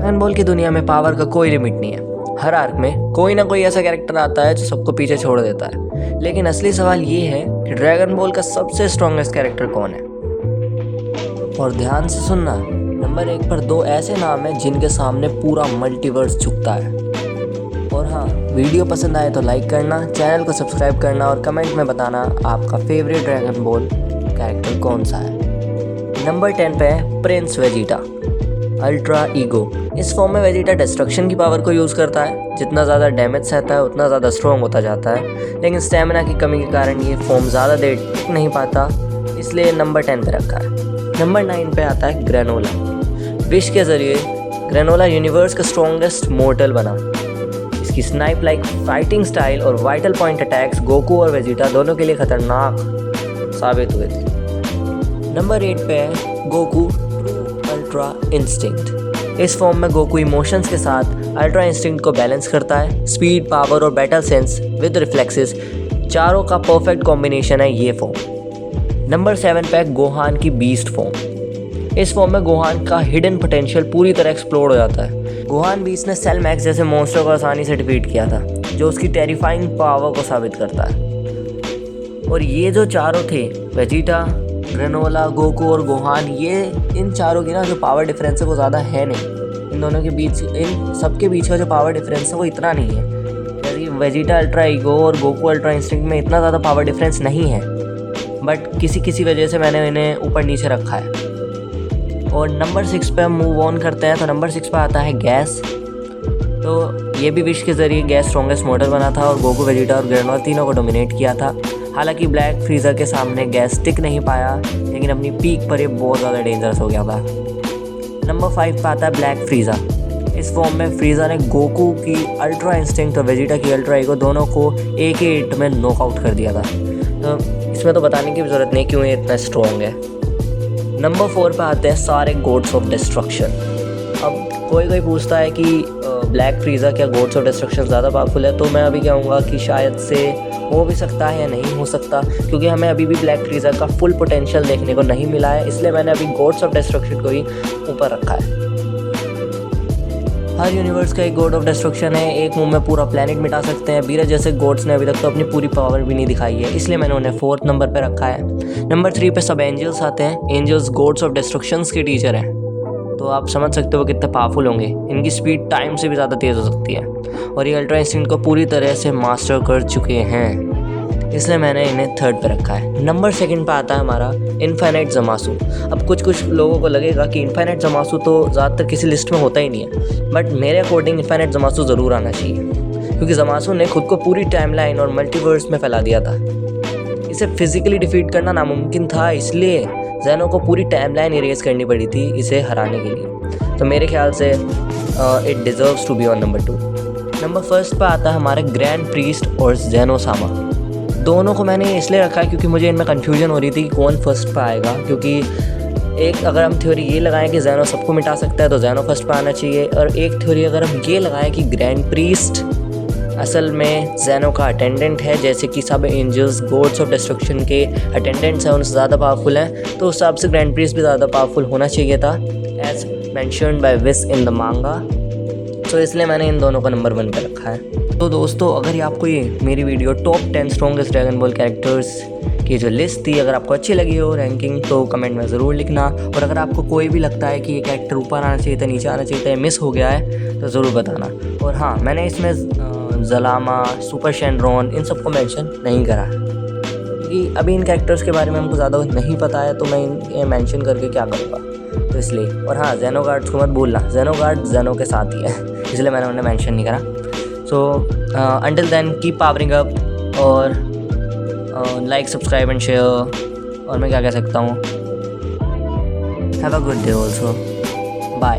Dragon ball की दुनिया में पावर का कोई लिमिट नहीं है। हर आर्क में कोई ना कोई ऐसा कैरेक्टर आता है जो सबको पीछे छोड़ देता है। लेकिन असली सवाल ये है कि ड्रैगन बॉल का सबसे स्ट्रॉन्गेस्ट कैरेक्टर कौन है। और ध्यान से सुनना, नंबर 1 पर 2 ऐसे नाम हैं जिनके सामने पूरा मल्टीवर्स झुकता है। और हाँ, वीडियो पसंद आए तो लाइक करना, चैनल को सब्सक्राइब करना और कमेंट में बताना आपका फेवरेट ड्रैगन बॉल कैरेक्टर कौन सा है। नंबर 10 पे है प्रिंस वेजिटा, अल्ट्रा ईगो। इस फॉर्म में वेजिटा डिस्ट्रक्शन की पावर को यूज़ करता है। जितना ज़्यादा डैमेज सहता है उतना ज़्यादा स्ट्रॉन्ग होता जाता है, लेकिन स्टेमिना की कमी के कारण ये फॉर्म ज़्यादा देर टिक नहीं पाता, इसलिए नंबर 10 पे रखा है। नंबर 9 पे आता है ग्रेनोला। विश के ज़रिए ग्रेनोला यूनिवर्स का स्ट्रॉन्गेस्ट मोर्टल बना। इसकी स्नाइप लाइक फाइटिंग स्टाइल और वाइटल पॉइंट अटैक्स गोकू और वेजिटा दोनों के लिए खतरनाक साबित हुए थे। नंबर 8 पे है गोकू अल्ट्रा इंस्टिंक्ट। इस फॉर्म में गोकू इमोशंस के साथ अल्ट्रा इंस्टिंक्ट को बैलेंस करता है। स्पीड, पावर और बैटल सेंस विद रिफ्लेक्सेस, चारों का परफेक्ट कॉम्बिनेशन है ये फॉर्म। नंबर 7 पे है गोहान की बीस्ट फॉर्म। इस फॉर्म में गोहान का हिडन पोटेंशियल पूरी तरह एक्सप्लोर हो जाता है। गोहान बीस्ट ने सेल मैक्स जैसे मॉन्स्टर को आसानी से डिफीट किया था, जो उसकी टेरिफाइंग पावर को साबित करता है। और ये जो चारों थे, वेजिटा, ग्रेनोला, गोकू और गोहान, ये इन चारों की ना जो पावर डिफरेंस है वो ज़्यादा है नहीं। इन दोनों के बीच, इन सबके बीच का जो पावर डिफरेंस है वो इतना नहीं है। जैसे वेजिटा अल्ट्रा ईगो और गोकू अल्ट्रा इंस्टिंक्ट में इतना ज़्यादा पावर डिफरेंस नहीं है, बट किसी वजह से मैंने इन्हें ऊपर नीचे रखा है। और नंबर 6 पे हम मूव ऑन करते हैं। तो नंबर 6 पे आता है गैस। तो ये भी विश के ज़रिए गैस स्ट्रॉन्गेस्ट मॉडल बना था और गोकू, वेजिटा और ग्रेनोला तीनों को डोमिनेट किया था। हालांकि ब्लैक फ्रीज़र के सामने गैस टिक नहीं पाया, लेकिन अपनी पीक पर ये बहुत ज़्यादा डेंजरस हो गया था। नंबर 5 पे आता है ब्लैक फ्रीज़ा। इस फॉर्म में फ्रीज़ा ने गोकू की अल्ट्रा इंस्टिंक्ट और वेजिटा की अल्ट्रा ईगो दोनों को एक ही हिट में नॉकआउट कर दिया था। तो इसमें तो बताने की भी ज़रूरत नहीं क्यों ये इतना स्ट्रॉन्ग है। नंबर 4 पे आते हैं सारे गॉड्स ऑफ डिस्ट्रक्शन। अब कोई पूछता है कि ब्लैक फ्रीज़ा क्या गॉड्स ऑफ डिस्ट्रक्शन ज़्यादा पावरफुल है, तो मैं अभी कहूँगा कि शायद से हो भी सकता है या नहीं हो सकता, क्योंकि हमें अभी भी ब्लैक फ्रीज़ा का फुल पोटेंशियल देखने को नहीं मिला है, इसलिए मैंने अभी गॉड्स ऑफ डिस्ट्रक्शन को ही ऊपर रखा है। हर यूनिवर्स का एक गॉड ऑफ डिस्ट्रक्शन है, एक मुंह में पूरा प्लेनेट मिटा सकते हैं। बीरज जैसे गॉड्स ने अभी तक तो अपनी पूरी पावर भी नहीं दिखाई है, इसलिए मैंने उन्हें 4th नंबर पर रखा है। नंबर 3 पे सब एंजल्स आते हैं। एंजल्स गॉड्स ऑफ डिस्ट्रक्शंस के टीचर हैं, तो आप समझ सकते हो कितने पावरफुल होंगे। इनकी स्पीड टाइम से भी ज़्यादा तेज़ हो सकती है और ये अल्ट्रा इंस्टिंक्ट को पूरी तरह से मास्टर कर चुके हैं, इसलिए मैंने इन्हें 3rd पे रखा है। नंबर 2 पे आता है हमारा इनफाइनाइट ज़मासू। अब कुछ लोगों को लगेगा कि इनफाइनाइट ज़मासू तो ज़्यादातर किसी लिस्ट में होता ही नहीं है, बट मेरे अकॉर्डिंग इनफाइनाइट ज़मासू ज़रूर आना चाहिए, क्योंकि ज़मासू ने खुद को पूरी टाइमलाइन और मल्टीवर्स में फैला दिया था। इसे फिजिकली डिफीट करना नामुमकिन था, इसलिए ज़ेनो को पूरी टाइमलाइन इरेज करनी पड़ी थी इसे हराने के लिए। तो मेरे ख्याल से it deserves to be on number 2। Number 1 पे आता है हमारे ग्रैंड प्रीस्ट और ज़ेनो सामा। दोनों को मैंने इसलिए रखा है क्योंकि मुझे इनमें कन्फ्यूजन हो रही थी कि कौन फर्स्ट पे आएगा, क्योंकि एक अगर हम थ्योरी ये लगाएं कि ज़ेनो सबको मिटा सकता है तो ज़ेनो फर्स्ट पे आना चाहिए, और एक थ्योरी अगर हम ये लगाएं कि ग्रैंड प्रीस्ट असल में ज़ेनो का अटेंडेंट है, जैसे कि सब एंजल्स गॉड्स ऑफ डिस्ट्रक्शन के अटेंडेंट्स हैं, उनसे ज़्यादा पावरफुल हैं, तो उस हिसाब से ग्रैंड प्रीस्ट भी ज़्यादा पावरफुल होना चाहिए था, as mentioned by wish in the manga. तो इसलिए मैंने इन दोनों को नंबर 1 पर रखा है। तो दोस्तों, अगर आपको ये मेरी video top 10 strongest dragon ball characters की जो लिस्ट थी, अगर आपको अच्छी लगी हो रैंकिंग, तो कमेंट में ज़रूर लिखना। और अगर आपको कोई भी लगता है कि ये कैरेक्टर ऊपर आना चाहिए था, नीचे आना चाहिए था, मिस हो गया है, तो ज़रूर बताना। और हाँ, मैंने इसमें ज़लामा, सुपर शेनरॉन, इन सबको मेंशन नहीं करा, क्योंकि अभी इन कैरेक्टर्स के बारे में हमको ज़्यादा नहीं पता है, तो मैं इन्हें मेंशन करके क्या करूँगा, तो इसलिए। और हाँ, ज़ेनो गार्ड्स को मत भूलना, ज़ेनो गार्ड ज़ेनो के साथ ही है, इसलिए मैंने उन्हें मेंशन नहीं करा। So until then keep powering up और लाइक, सब्सक्राइब एंड शेयर, और मैं क्या कह सकता हूँ, have a good day also, bye.